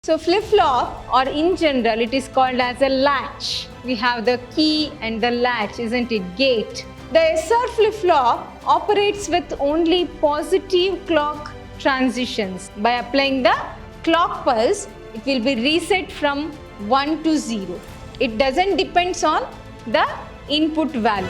So flip-flop, or in general it is called as a latch. We have the key and the latch, isn't it? Gate. The SR flip-flop operates with only positive clock transitions. By applying the clock pulse, it will be reset from 1 to 0. It doesn't depend on the input value.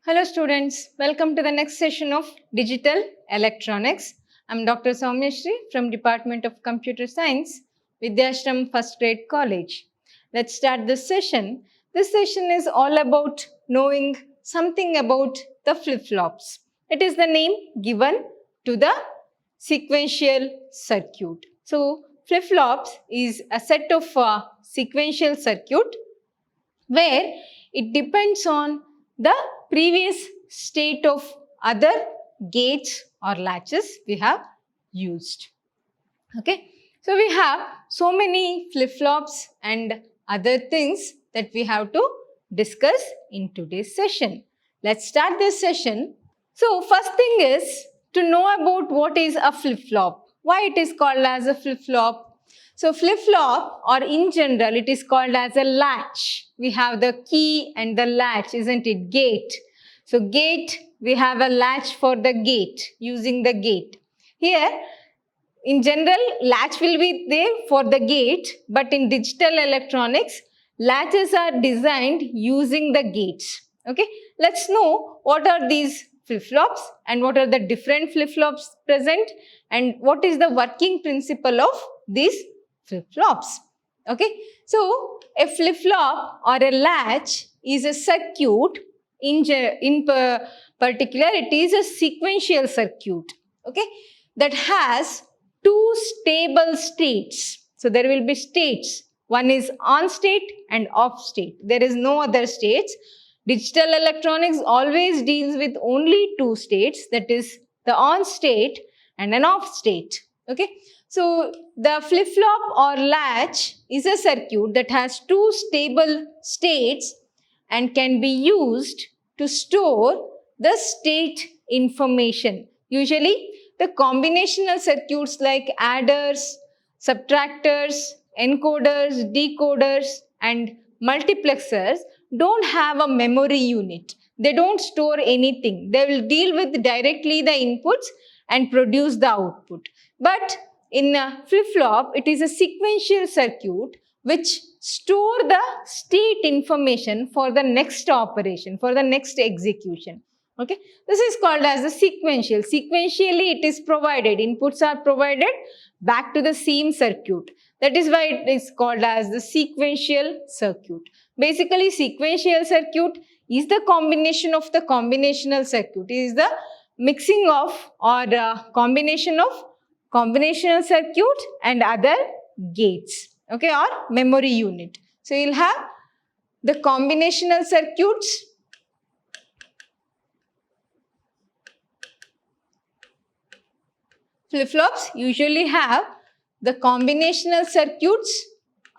Hello students, welcome to the next session of Digital Electronics. I am Dr. Soumyashri from Department of Computer Science, Vidhyaashram First Grade College. Let's start this session. This session is all about knowing something about the flip-flops. It is the name given to the sequential circuit. So flip-flops is a set of sequential circuit where it depends on the previous state of other gates or latches we have used. Okay, so we have so many flip-flops and other things that we have to discuss in today's session. Let's start this session. So first thing is to know about what is a flip-flop. Why it is called as a flip-flop? So flip-flop, or in general it is called as a latch. We have the key and the latch, isn't it? Gate. So gate, we have a latch for the gate, using the gate. Here, in general, latch will be there for the gate, but in digital electronics, latches are designed using the gates. Okay, let's know what are these flip-flops and what are the different flip-flops present and what is the working principle of these flip-flops. Okay, so a flip-flop or a latch is a circuit. In particular, it is a sequential circuit, okay, that has two stable states. So there will be states. One is on state and off state. There is no other states. Digital electronics always deals with only two states, that is the on state and an off state. Okay, so the flip-flop or latch is a circuit that has two stable states and can be used to store the state information. Usually, the combinational circuits like adders, subtractors, encoders, decoders, and multiplexers don't have a memory unit. They don't store anything. They will deal with directly the inputs and produce the output. But in a flip-flop, it is a sequential circuit which store the state information for the next operation, for the next execution. Okay, this is called as a sequential. Sequentially, it is provided, inputs are provided back to the same circuit. That is why it is called as the sequential circuit. Basically, sequential circuit is the combination of the combinational circuit. It is the mixing of or combination of combinational circuit and other gates. Okay, or memory unit. So you'll have the combinational circuits, flip-flops usually have the combinational circuits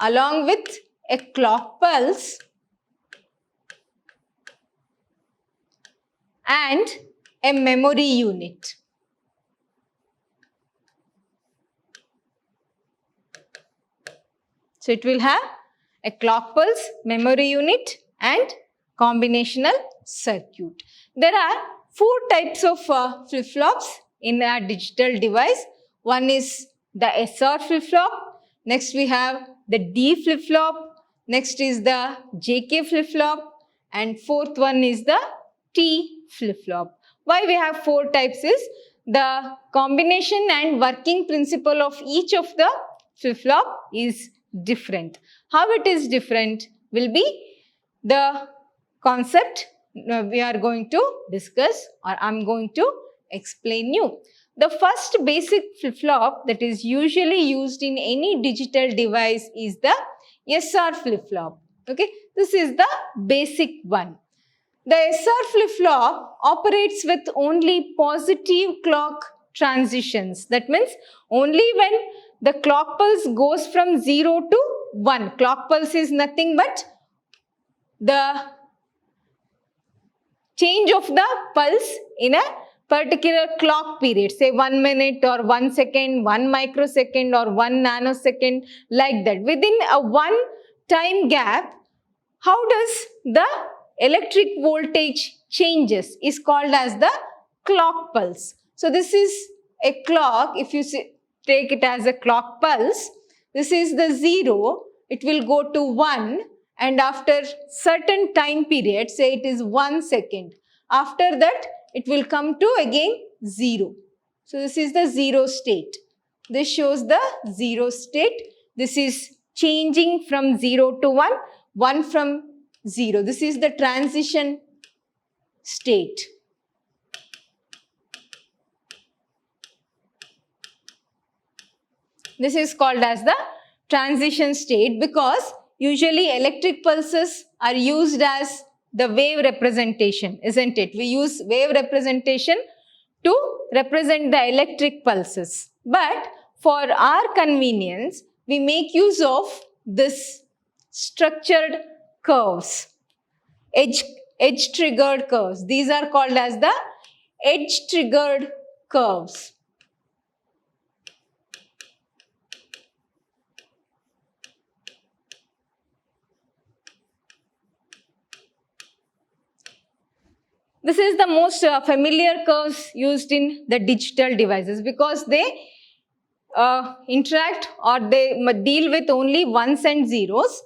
along with a clock pulse and a memory unit. So it will have a clock pulse, memory unit and combinational circuit. There are four types of flip-flops in a digital device. One is the SR flip-flop. Next we have the D flip-flop. Next is the JK flip-flop. And fourth one is the T flip-flop. Why we have four types is the combination and working principle of each of the flip-flop is different. How it is different will be the concept we are going to discuss, or I am going to explain you. The first basic flip-flop that is usually used in any digital device is the SR flip-flop. Okay, this is the basic one. The SR flip-flop operates with only positive clock transitions. That means only when the clock pulse goes from 0 to 1. Clock pulse is nothing but the change of the pulse in a particular clock period, say 1 minute or 1 second, 1 microsecond or 1 nanosecond, like that. Within a one time gap, how does the electric voltage changes is called as the clock pulse. So this is a clock. If you take it as a clock pulse, this is the 0, it will go to 1, and after certain time period, say it is 1 second, after that it will come to again 0. So this is the 0 state. This shows the 0 state. This is changing from 0 to 1, 1 from 0. This is the transition state. This is called as the transition state because usually electric pulses are used as the wave representation, isn't it? We use wave representation to represent the electric pulses. But for our convenience, we make use of this structured curves, edge-triggered curves. These are called as the edge-triggered curves. This is the most familiar curves used in the digital devices because they interact or they deal with only ones and zeros.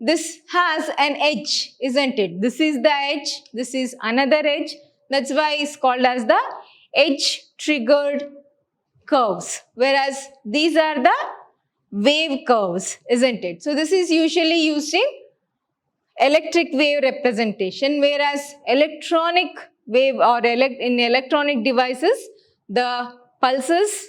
This has an edge, isn't it? This is the edge, this is another edge. That's why it's called as the edge-triggered curves. Whereas these are the wave curves, isn't it? So this is usually used in electric wave representation, whereas electronic wave or in electronic devices, the pulses,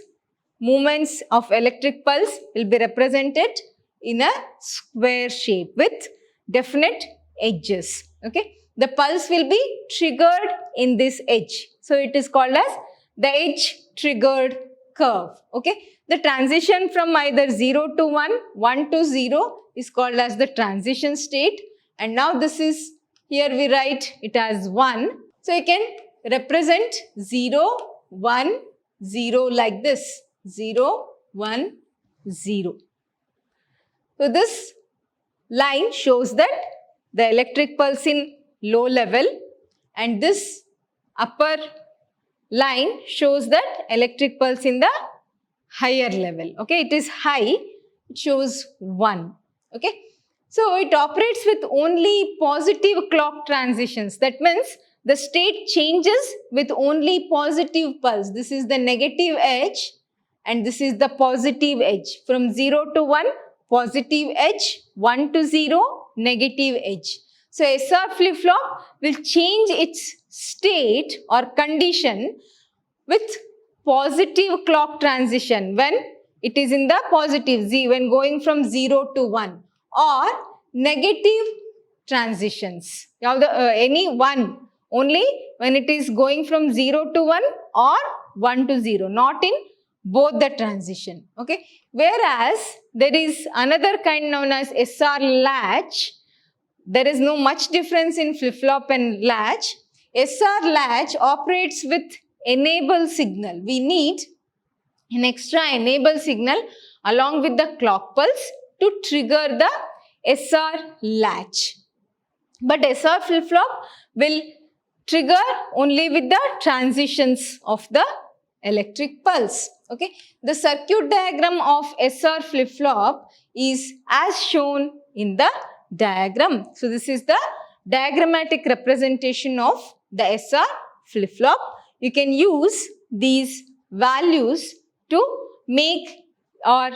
movements of electric pulse will be represented in a square shape with definite edges. Okay, the pulse will be triggered in this edge, so it is called as the edge triggered curve. Okay, the transition from either 0 to 1, 1 to 0 is called as the transition state. And now this is, here we write it as 1. So you can represent 0, 1, 0 like this. 0, 1, 0. So this line shows that the electric pulse in low level, and this upper line shows that electric pulse in the higher level. Okay, it is high, it shows 1. Okay. So it operates with only positive clock transitions. That means the state changes with only positive pulse. This is the negative edge and this is the positive edge. From 0 to 1, positive edge, 1 to 0, negative edge. So SR flip-flop will change its state or condition with positive clock transition when it is in the positive, when going from 0 to 1. Or negative transitions. Now any one only when it is going from 0 to 1 or 1 to 0, not in both the transition. Okay. Whereas there is another kind known as SR latch. There is no much difference in flip-flop and latch. SR latch operates with enable signal. We need an extra enable signal along with the clock pulse to trigger the SR latch. But SR flip-flop will trigger only with the transitions of the electric pulse. Okay. The circuit diagram of SR flip-flop is as shown in the diagram. So this is the diagrammatic representation of the SR flip-flop. You can use these values to make or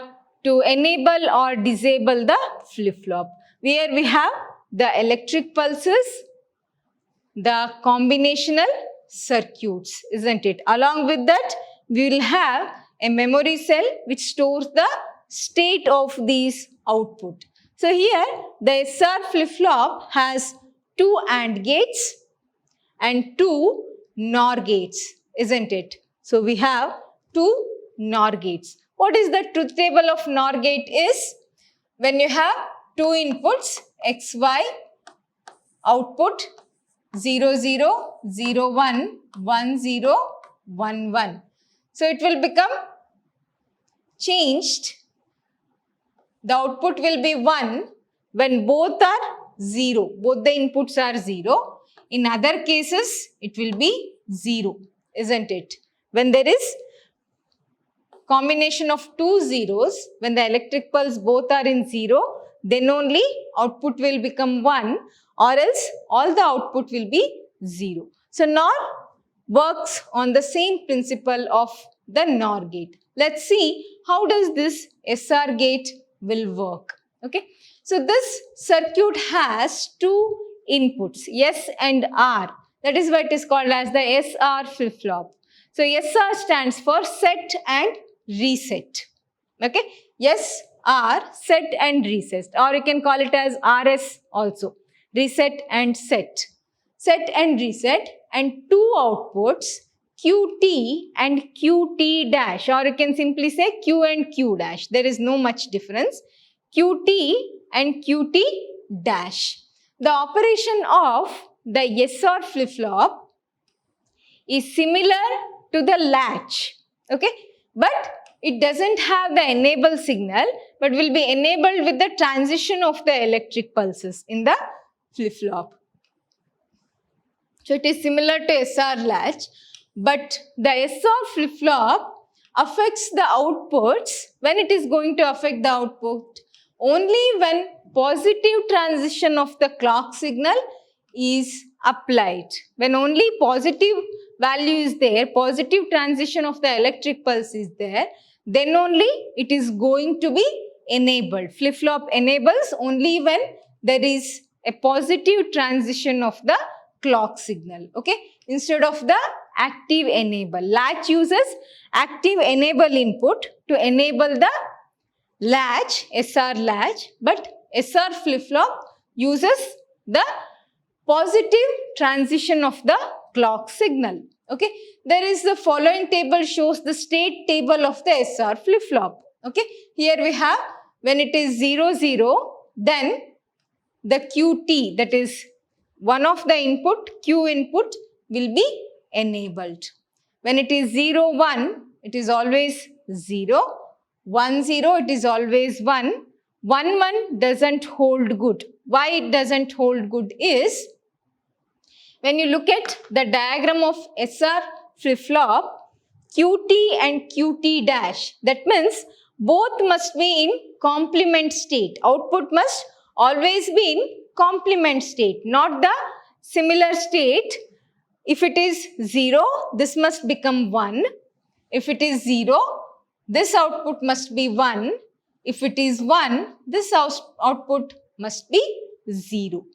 to enable or disable the flip-flop. Where we have the electric pulses, the combinational circuits, isn't it? Along with that, we will have a memory cell which stores the state of these output. So here, the SR flip-flop has 2 AND gates and 2 NOR gates, isn't it? So we have 2 NOR gates. What is the truth table of NOR gate is? When you have 2 inputs, XY, output 0, 0, 0, 1, 1, 0, 1, 1. So it will become changed. The output will be 1 when both are 0. Both the inputs are 0. In other cases, it will be 0, isn't it? When there is combination of two zeros, when the electric pulse both are in 0, then only output will become 1, or else all the output will be 0. So NOR works on the same principle of the NOR gate. Let's see how does this SR gate will work. Okay. So this circuit has two inputs, S and R. That is why it is called as the SR flip-flop. So SR stands for set and reset. Okay. SR, set and reset, or you can call it as RS also. Reset and set. Set and reset, and two outputs, QT and QT dash, or you can simply say Q and Q dash. There is no much difference. QT and QT dash. The operation of the SR flip-flop is similar to the latch. Okay, but it doesn't have the enable signal, but will be enabled with the transition of the electric pulses in the flip-flop. So it is similar to SR latch, but the SR flip-flop affects the outputs. When it is going to affect the output? Only when positive transition of the clock signal is applied. When only positive value is there, positive transition of the electric pulse is there, then only it is going to be enabled. Flip-flop enables only when there is a positive transition of the clock signal. Okay, instead of the active enable. Latch uses active enable input to enable the latch, SR latch, but SR flip-flop uses the positive transition of the clock signal. Okay, there is the following table shows the state table of the SR flip-flop. Okay, here we have when it is 0, 0, then the QT, that is one of the input, Q input, will be enabled. When it is 0, 1, it is always 0. 1, 0, it is always 1. 1, 1 doesn't hold good. Why it doesn't hold good is, when you look at the diagram of SR flip-flop, QT and QT dash, that means both must be in complement state. Output must always be in complement state, not the similar state. If it is 0, this must become 1. If it is 0, this output must be 1. If it is 1, this output must be 0.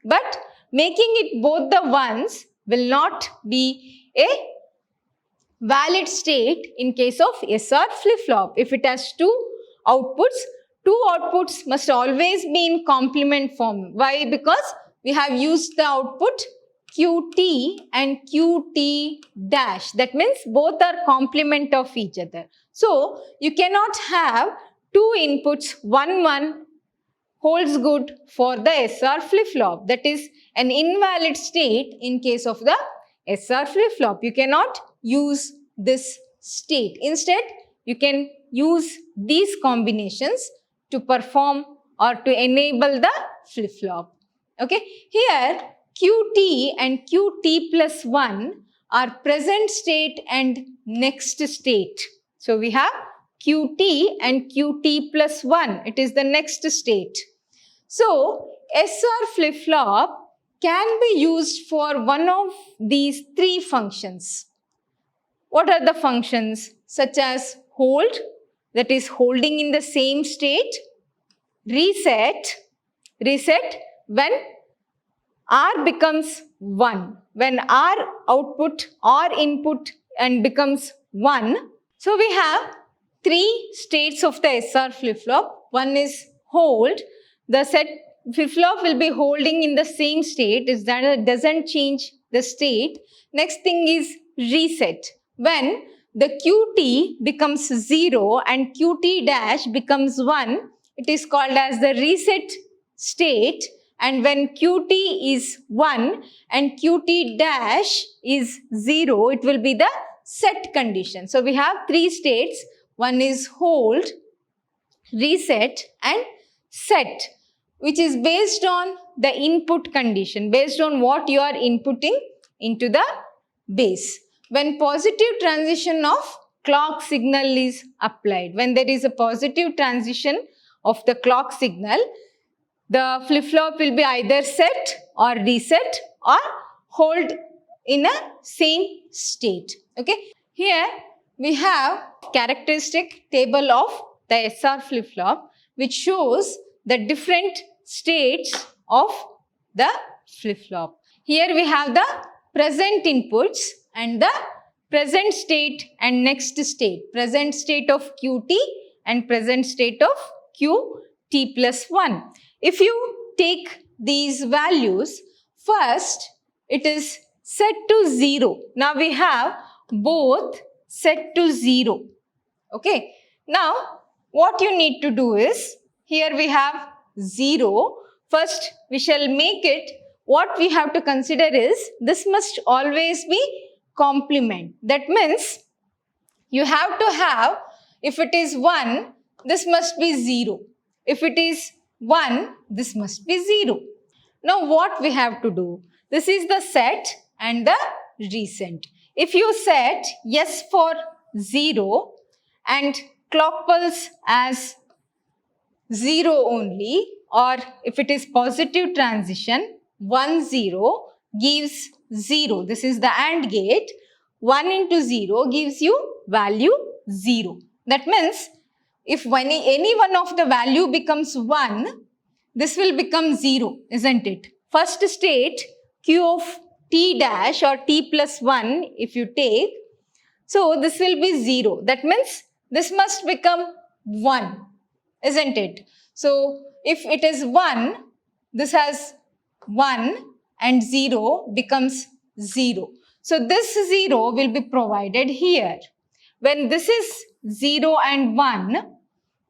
But making it both the ones will not be a valid state in case of SR flip-flop. If it has two outputs must always be in complement form. Why? Because we have used the output QT and QT dash. That means both are complement of each other. So you cannot have two inputs, 1, 1 holds good for the SR flip-flop. That is an invalid state in case of the SR flip-flop. You cannot use this state. Instead, you can use these combinations to perform or to enable the flip-flop. Okay, here QT and QT plus 1 are present state and next state. So we have QT and QT plus 1. It is the next state. So SR flip-flop can be used for one of these three functions. What are the functions? Such as hold, that is holding in the same state, reset when R becomes 1, when R output or input and becomes 1. So we have three states of the SR flip-flop. One is hold. The set flip-flop will be holding in the same state, is that it doesn't change the state. Next thing is reset. When the QT becomes 0 and QT dash becomes 1, it is called as the reset state. And when QT is 1 and QT dash is 0, it will be the set condition. So we have three states. One is hold, reset and set, which is based on the input condition, based on what you are inputting into the base. When positive transition of clock signal is applied, when there is a positive transition of the clock signal, the flip-flop will be either set or reset or hold in a same state. Okay. Here we have characteristic table of the SR flip-flop, which shows the different states of the flip-flop. Here we have the present inputs and the present state and next state. Present state of QT and present state of QT plus 1. If you take these values, first it is set to 0. Now we have both set to 0. Okay. Now what you need to do is, here we have 0. First we shall make it, what we have to consider is, this must always be complement. That means you have to have, if it is 1, this must be 0. If it is 1, this must be 0. Now what we have to do? This is the set and the reset. If you set yes for 0 and clock pulse as 0 only, or if it is positive transition, 1 0 gives 0. This is the AND gate. 1 into 0 gives you value 0. That means if any one of the value becomes 1, this will become 0, isn't it? First state Q of T dash or T plus 1 if you take, so this will be 0. That means this must become 1, isn't it? So if it is 1, this has 1 and 0 becomes 0. So this 0 will be provided here. When this is 0 and 1,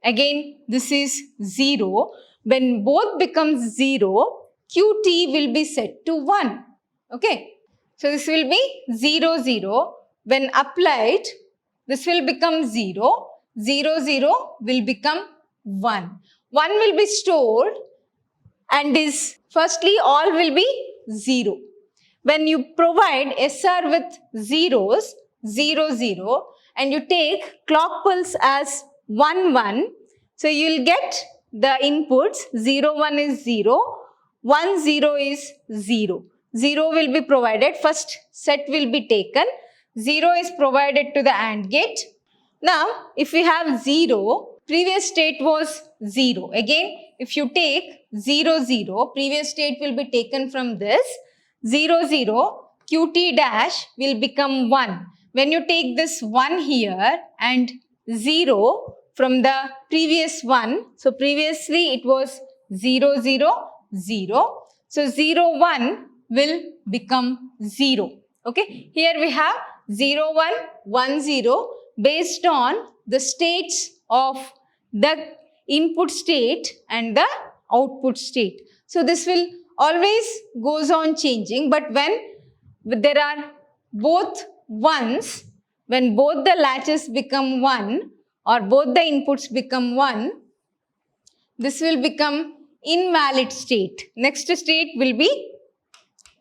again this is 0. When both becomes 0, QT will be set to 1. Okay. So this will be 0, 0. When applied, this will become 0. 0, 0 will become 1. 1 will be stored and is, firstly, all will be 0. When you provide SR with zeros, 0, 0, and you take clock pulse as 1, 1, so you will get the inputs 0, 1 is 0, 1, 0 is 0. 0 will be provided, first set will be taken, 0 is provided to the AND gate. Now, if we have 0, previous state was 0. Again, if you take 0, 0, previous state will be taken from this. 0, 0, QT dash will become 1. When you take this 1 here and 0 from the previous one, so previously it was 0, 0, 0. So 0, 1 will become 0. Okay, here we have 0, 1, 1, 0 based on the states of the input state and the output state. So this will always goes on changing, but when there are both ones, when both the latches become 1 or both the inputs become 1, this will become invalid state. Next state will be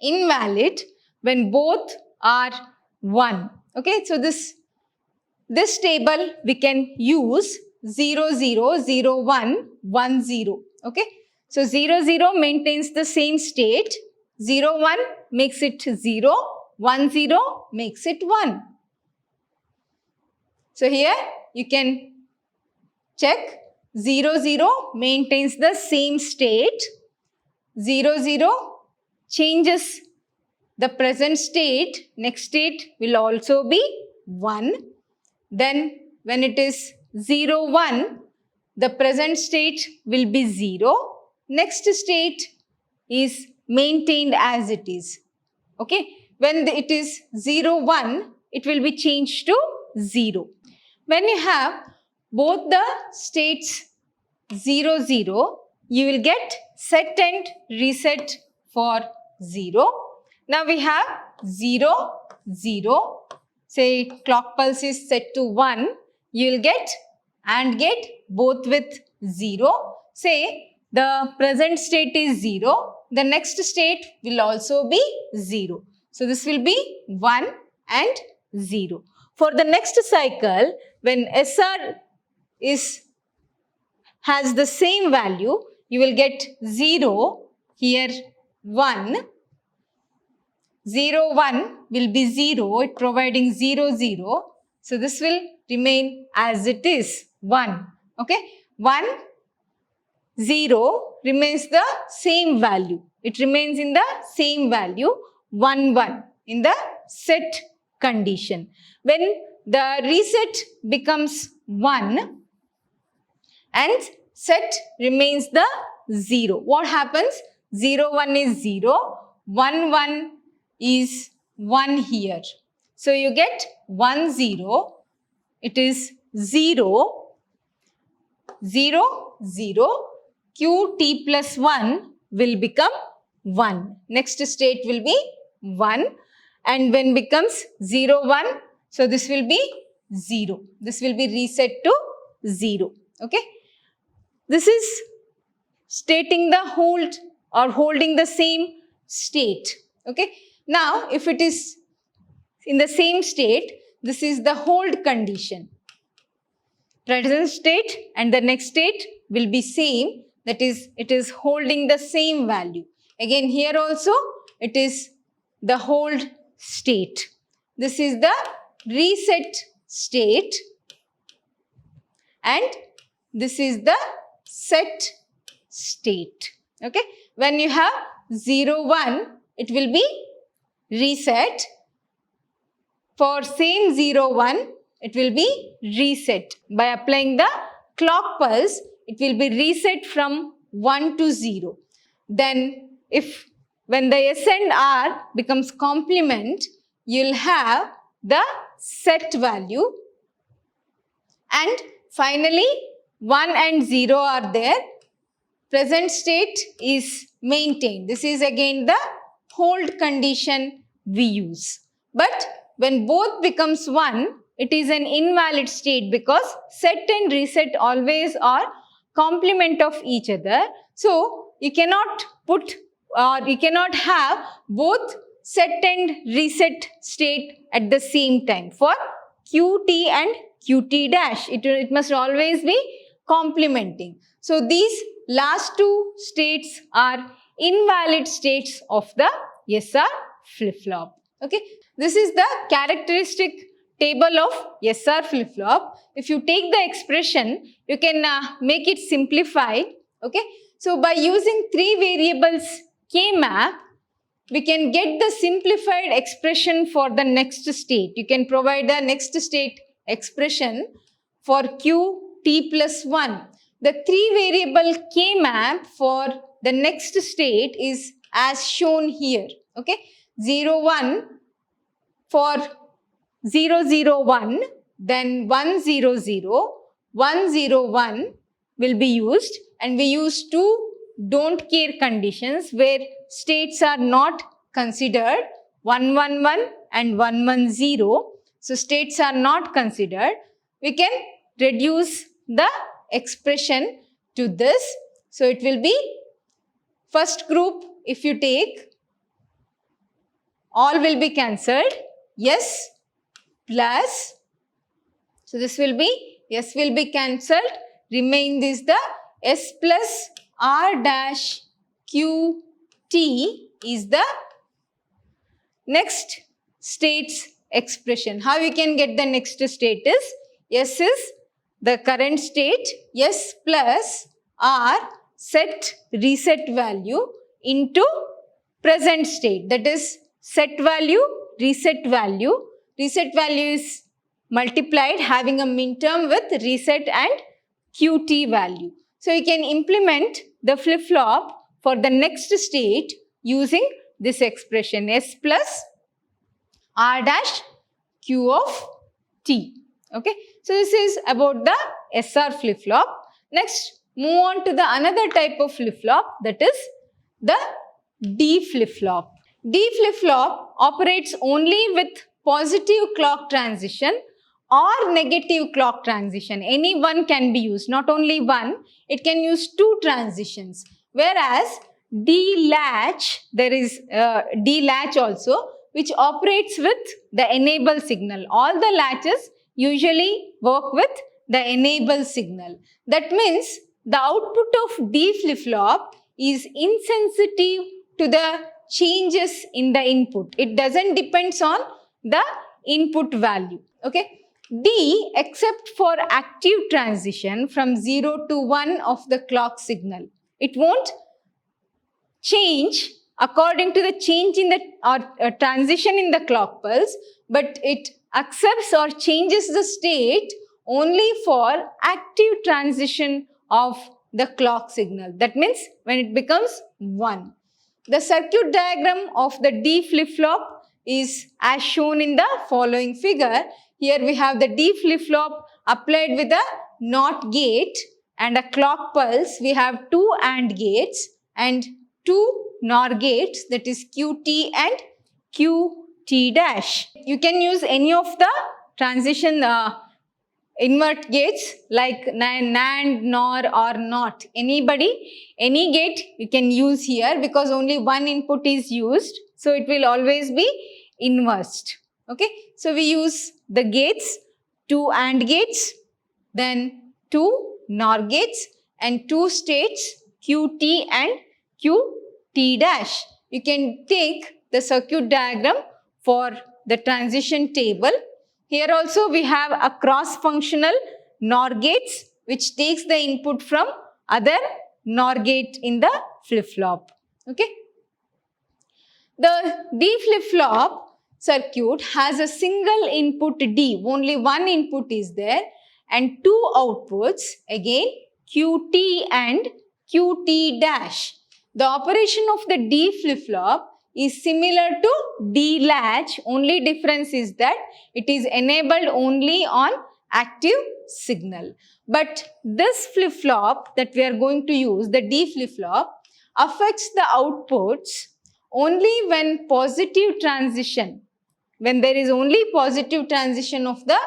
invalid when both are 1. Okay, so this table we can use 0, 0, 0, 1, 1, 0. Okay, so 0, 0 maintains the same state, 0, 1 makes it 0, 1, 0 makes it 1. So here you can check 0, 0 maintains the same state, 0, 0 changes the present state, next state will also be 1. Then when it is 0, 1, the present state will be 0. Next state is maintained as it is. Okay. When it is 0, 1, it will be changed to 0. When you have both the states 0, 0, you will get set and reset for 0. Now we have 0, 0, say clock pulse is set to 1, you will get AND gate both with 0. Say the present state is 0, the next state will also be 0. So this will be 1 and 0. For the next cycle, when SR has the same value, you will get 0, here 1, 0, 1 will be 0, it providing 0, 0. So this will remain as it is, 1. Okay, 1, 0 remains the same value. It remains in the same value, 1, 1 in the set condition. When the reset becomes 1 and set remains the 0, what happens? 0, 1 is 0, 1, 1 is 1 here. So you get 1, 0, it is 0, 0, 0, qt plus 1 will become 1. Next state will be 1, and when becomes 0, 1, so this will be 0. This will be reset to 0. Okay. This is stating the hold or holding the same state. Okay. Now, if it is in the same state, this is the hold condition. Present state and the next state will be same. That is, it is holding the same value. Again, here also, it is the hold state. This is the reset state. And this is the set state. Okay. When you have 0, 1, it will be reset. For same 0, 1, it will be reset. By applying the clock pulse, it will be reset from 1 to 0. Then when the S and R becomes complement, you will have the set value. And finally, 1 and 0 are there. Present state is maintained. This is again the hold condition we use. But when both becomes 1, it is an invalid state because set and reset always are complement of each other. So you cannot put or you cannot have both set and reset state at the same time. For qt and qt dash, it must always be complementing. So these last two states are invalid states of the SR flip-flop. Okay, this is the characteristic table of SR flip-flop. If you take the expression, you can make it simplified. Okay, so by using 3 variables K-map, we can get the simplified expression for the next state. You can provide the next state expression for qt plus 1. The 3 variable K-map for the next state is as shown here. Okay, 0, 1 for 0, 0, 1, then 1, 0, 0, 1, 0, 1 will be used, and we use 2 don't care conditions where states are not considered, 1, 1, 1 and 1, 1, 0. So states are not considered. We can reduce the expression to this. So it will be first group, if you take, all will be cancelled. S plus, so this will be, S will be cancelled. Remain this the S plus R dash Q T is the next state's expression. How you can get the next state is, S is the current state, S plus R set reset value into present state. That is set value, reset value. Reset value is multiplied having a minterm with reset and QT value. So you can implement the flip-flop for the next state using this expression, S plus R dash Q of T. Okay. So this is about the SR flip-flop. Next, move on to the another type of flip-flop, that is the D flip-flop. D flip-flop operates only with positive clock transition or negative clock transition. Any one can be used, not only one, it can use two transitions. Whereas D-latch, there is D-latch also, which operates with the enable signal. All the latches usually work with the enable signal. That means the output of D flip-flop is insensitive to the changes in the input. It doesn't depend on the input value. Okay. D, except for active transition from 0 to 1 of the clock signal. It won't change according to the change in the transition in the clock pulse, but it accepts or changes the state only for active transition of the clock signal. That means when it becomes 1. The circuit diagram of the D flip-flop is as shown in the following figure. Here we have the D flip-flop applied with a NOT gate and a clock pulse. We have two AND gates and two NOR gates, that is QT and QT dash. You can use any of the transition invert gates like NAND, NOR or NOT. Any gate you can use here because only one input is used. So it will always be inversed. Okay. So we use the gates, two AND gates, then two NOR gates and two states QT and QT dash. You can take the circuit diagram for the transition table. Here also we have a cross-functional NOR gates which takes the input from other NOR gate in the flip-flop. Okay. The D flip-flop circuit has a single input D, only one input is there, and two outputs, again QT and QT dash. The operation of the D flip-flop is similar to D latch, only difference is that it is enabled only on active signal. But this flip-flop that we are going to use, the D flip-flop, affects the outputs only when positive transition, when there is only positive transition of the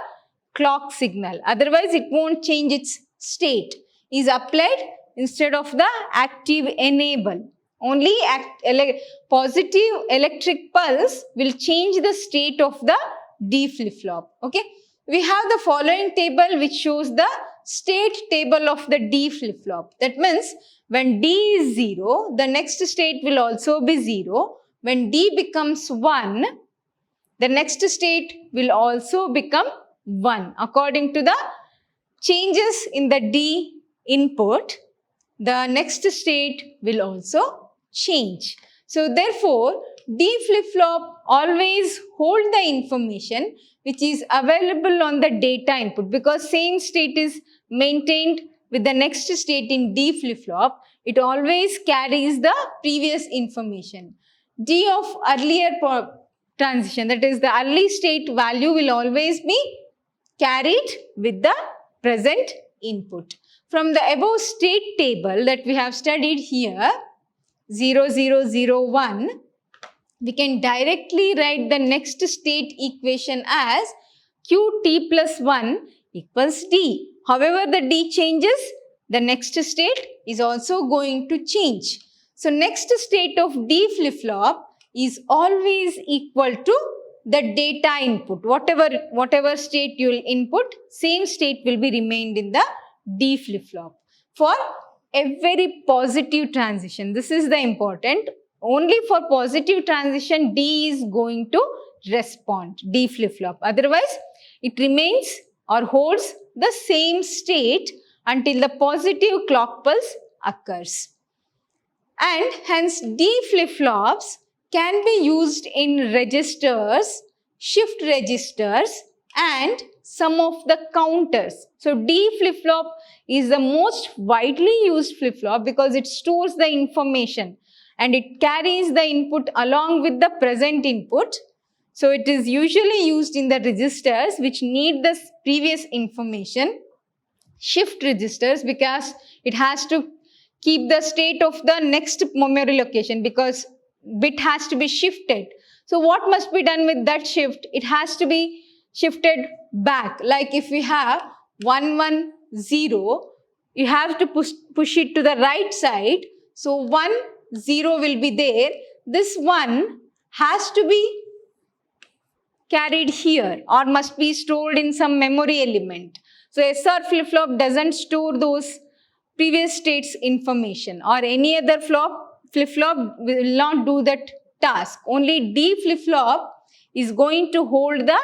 clock signal. Otherwise, it won't change its state. Is applied instead of the active enable. Only positive electric pulse will change the state of the D flip-flop. Okay. We have the following table which shows the state table of the D flip-flop. That means when D is 0, the next state will also be 0. When D becomes 1, the next state will also become 1. According to the changes in the D input, the next state will also change. So therefore, D flip-flop always hold the information which is available on the data input, because same state is maintained with the next state in D flip-flop. It always carries the previous information. D of earlier transition, that is the early state value, will always be carried with the present input. From the above state table that we have studied here, 0, 0, 0, 1, we can directly write the next state equation as QT plus 1 equals D. However, the D changes, the next state is also going to change. So, next state of D flip-flop is always equal to the data input. Whatever state you will input, same state will be remained in the D flip-flop. For every positive transition, this is the important. Only for positive transition, D is going to respond, D flip-flop. Otherwise, it remains or holds the same state until the positive clock pulse occurs. And hence, D flip-flops can be used in registers, shift registers, and some of the counters. So, D flip-flop is the most widely used flip-flop because it stores the information and it carries the input along with the present input. So, it is usually used in the registers which need the previous information. Shift registers because it has to keep the state of the next memory location because bit has to be shifted. So what must be done with that shift? It has to be shifted back. Like if we have 1, 1, 0, you have to push it to the right side. So 1, 0 will be there. This 1 has to be carried here or must be stored in some memory element. So SR flip-flop doesn't store those previous states information, or any other flip-flop will not do that task. Only D flip-flop is going to hold the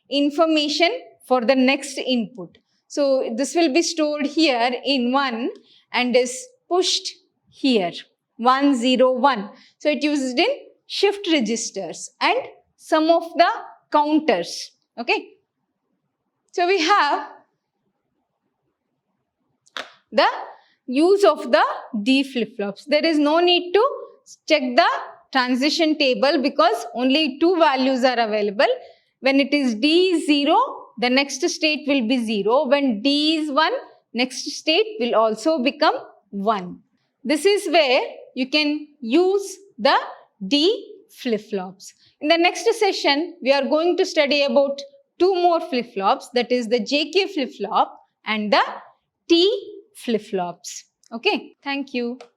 information for the next input. So this will be stored here in 1 and is pushed here, 1, 0, 1. So it used in shift registers and some of the counters. Okay. So we have the use of the D flip-flops. There is no need to check the transition table because only 2 values are available. When it is D is 0, the next state will be 0. When D is 1, next state will also become 1. This is where you can use the D flip-flops. In the next session, we are going to study about 2 more flip-flops, that is the JK flip-flop and the T flip-flops. Okay, thank you.